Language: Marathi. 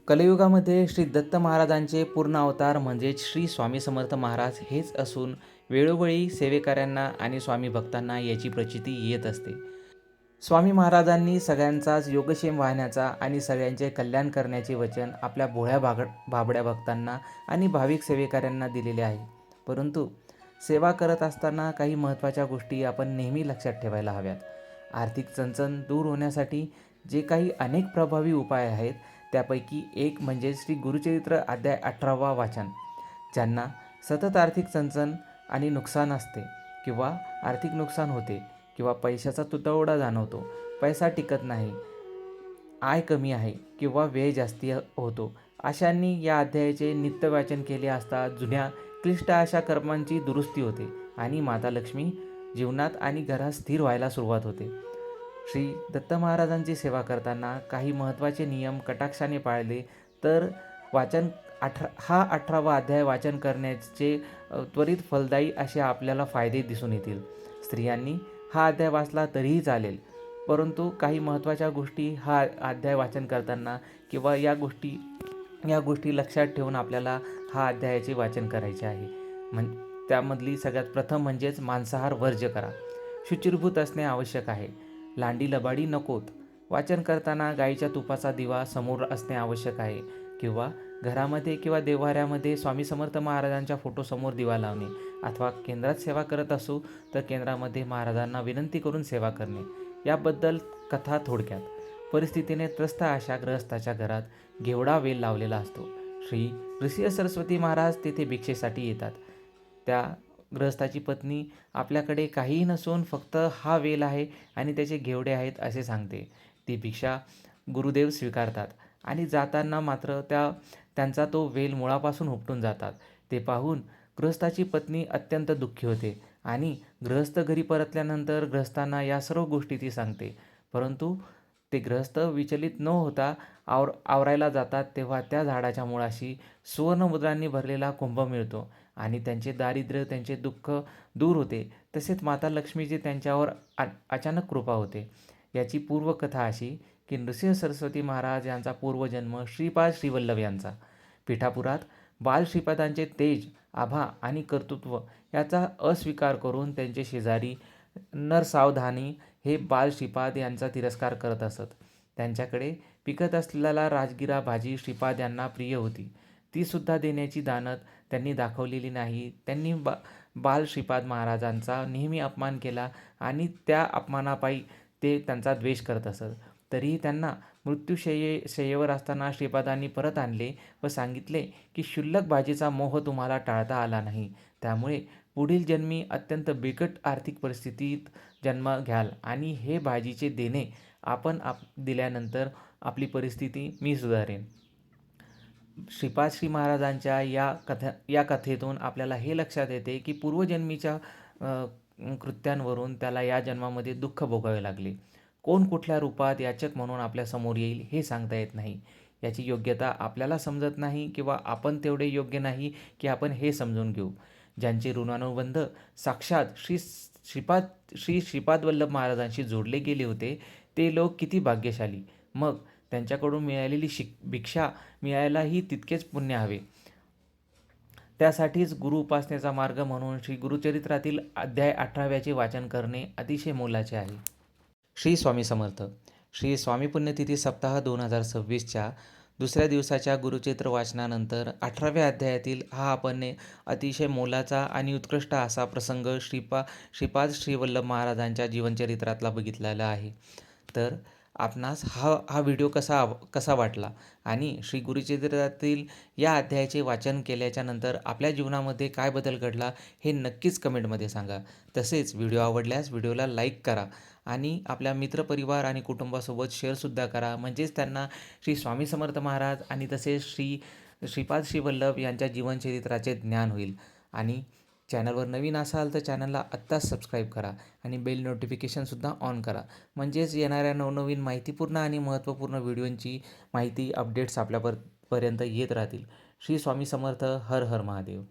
कलियुगामध्ये श्री दत्त महाराजांचे पूर्ण अवतार म्हणजेच श्री स्वामी समर्थ महाराज हेच असून वेळोवेळी सेवेकऱ्यांना आणि स्वामी भक्तांना याची प्रचिती येत असते. स्वामी महाराजांनी सगळ्यांचाच योगक्षेम वाहण्याचा आणि सगळ्यांचे कल्याण करण्याचे वचन आपल्या भोळ्या भाबड्या भक्तांना आणि भाविक सेवेकऱ्यांना दिलेले आहे. परंतु सेवा करत असताना काही महत्त्वाच्या गोष्टी आपण नेहमी लक्षात ठेवायला हव्यात. आर्थिक चणचण दूर होण्यासाठी जे काही अनेक प्रभावी उपाय आहेत त्यापैकी एक म्हणजे श्री गुरुचरित्र अध्याय 18वा वाचन. ज्यांना सतत आर्थिक चणचण आणि नुकसान असते किंवा आर्थिक नुकसान होते किंवा पैशाचा तुटवडा जाणवतो, पैसा टिकत नाही, आय कमी आहे किंवा व्यय जास्ती होतो, अशांनी या अध्यायाचे नित्य वाचन केले असता जुन्या क्लिष्ट अशा कर्मांची दुरुस्ती होते आणि माता लक्ष्मी जीवनात आणि घरात स्थिर व्हायला सुरुवात होते. श्री दत्त महाराजांची सेवा करताना काही महत्त्वाचे नियम कटाक्षाने पाळले तर वाचन 18वा अध्याय वाचन करण्याचे त्वरित फलदायी असे आपल्याला फायदे दिसून येतील. स्त्रियांनी हा अध्याय वाचला तरीही चालेल, परंतु काही महत्त्वाच्या गोष्टी हा अध्याय वाचन करताना किंवा या गोष्टी लक्षात ठेवून आपल्याला हा अध्यायाचे वाचन करायचे आहे. त्यामधली सगळ्यात प्रथम म्हणजेच मांसाहार वर्ज्य करा. शुचिर्भूत असणे आवश्यक आहे. लांडी लबाडी नकोत. वाचन करताना गाईच्या तुपाचा दिवा समोर असणे आवश्यक आहे किंवा घरामध्ये किंवा देव्हाऱ्यामध्ये स्वामी समर्थ महाराजांच्या फोटोसमोर दिवा लावणे अथवा केंद्रात सेवा करत असू तर केंद्रामध्ये महाराजांना विनंती करून सेवा करणे. याबद्दल कथा थोडक्यात. परिस्थितीने त्रस्त अशा गृहस्थाच्या घरात घेवडा वेल लावलेला असतो. श्री ऋषी सरस्वती महाराज तेथे भिक्षेसाठी येतात. त्या गृहस्थाची पत्नी आपल्याकडे काहीही नसून फक्त हा वेल आहे आणि त्याचे घेवडे आहेत असे सांगते. ती भिक्षा गुरुदेव स्वीकारतात आणि जाताना मात्र त्यांचा तो वेल मुळापासून उपटून जातात. ते पाहून गृहस्थाची पत्नी अत्यंत दुःखी होते आणि गृहस्थ घरी परतल्यानंतर गृहस्थांना या सर्व गोष्टी ती सांगते. परंतु ते गृहस्थ विचलित न होता आवरायला जातात तेव्हा त्या झाडाच्या मुळाशी सुवर्णमुद्रांनी भरलेला कुंभ मिळतो आणि त्यांचे दारिद्र्य त्यांचे दुःख दूर होते. तसेच माता लक्ष्मीची त्यांच्यावर अचानक कृपा होते. याची पूर्वकथा अशी की नृसिंह सरस्वती महाराज यांचा पूर्वजन्म श्रीपाद श्रीवल्लभ यांचा. पिठापुरात बाल श्रीपादांचे तेज, आभा आणि कर्तृत्व याचा अस्वीकार करून त्यांचे शेजारी नरसावधानी हे बाल श्रीपाद यांचा तिरस्कार करत असत. त्यांच्याकडे पिकत असलेला राजगिरा भाजी श्रीपाद यांना प्रिय होती. ती सुद्धा देण्याची दानत त्यांनी दाखवलेली नाही. त्यांनी बाल श्रीपाद महाराजांचा नेहमी अपमान केला आणि त्या अपमानापायी ते त्यांचा द्वेष करत असत. तरीही त्यांना मृत्यूशय्येवर असताना श्रीपादांनी परत आणले व सांगितले की क्षुल्लक भाजीचा मोह तुम्हाला टाळता आला नाही, त्यामुळे पुढील जन्मी अत्यंत बिकट आर्थिक परिस्थितीत जन्म घ्याल आणि हे भाजीचे देणे आपण दिल्यानंतर आपली परिस्थिती मी सुधारेन. श्रीपाद श्री महाराजांच्या या कथेतून आपल्याला हे लक्षात येते की पूर्वजन्मीच्या कृत्यांवरून त्याला या जन्मामध्ये दुःख भोगावे लागले. कोण कुठल्या रूपात याचक म्हणून आपल्या समोर येईल हे सांगता येत नाही. याची योग्यता आपल्याला समजत नाही किंवा आपण तेवढे योग्य नाही की आपण हे समजून घेऊ. ज्यांचे ऋणानुबंध साक्षात श्री श्रीपाद वल्लभ महाराजांशी जोडले गेले होते ते लोक किती भाग्यशाली. मग त्यांच्याकडून मिळालेली भिक्षा मिळायलाही तितकेच पुण्य हवे. त्यासाठीच गुरु उपासनेचा मार्ग म्हणून श्री गुरुचरित्रातील अध्याय 18व्याचे वाचन करणे अतिशय मोलाचे आहे. श्री स्वामी समर्थ. श्री स्वामी पुण्यतिथी सप्ताह 2026च्या दुसऱ्या दिवसाच्या गुरुचरित्र वाचनानंतर 18व्या अध्यायातील हा आपण अतिशय मोलाचा आणि उत्कृष्ट असा प्रसंग श्रीपाद श्रीवल्लभ महाराजांच्या जीवनचरित्रातला बघितलेला आहे. तर आपणास हा व्हिडिओ कसा वाटला आणि श्री गुरुचरित्रातील या अध्यायाचे वाचन केल्याच्या नंतर आपल्या जीवनामध्ये काय बदल घडला हे नक्कीच कमेंटमध्ये सांगा. तसेच व्हिडिओ आवडल्यास व्हिडिओला लाईक करा आणि आपल्या मित्रपरिवार आणि कुटुंबासोबत शेअरसुद्धा करा, म्हणजेच त्यांना श्री स्वामी समर्थ महाराज आणि तसेच श्रीपाद श्रीवल्लभ यांच्या जीवनचरित्राचे ज्ञान होईल. आणि चॅनलवर नवीन असाल तर चॅनलला आत्ताच सबस्क्राईब करा आणि बेल नोटिफिकेशनसुद्धा ऑन करा, म्हणजेच येणाऱ्या नवनवीन माहितीपूर्ण आणि महत्त्वपूर्ण व्हिडिओंची माहिती अपडेट्स आपल्यापर्यंत येत राहतील. श्री स्वामी समर्थ. हर हर महादेव.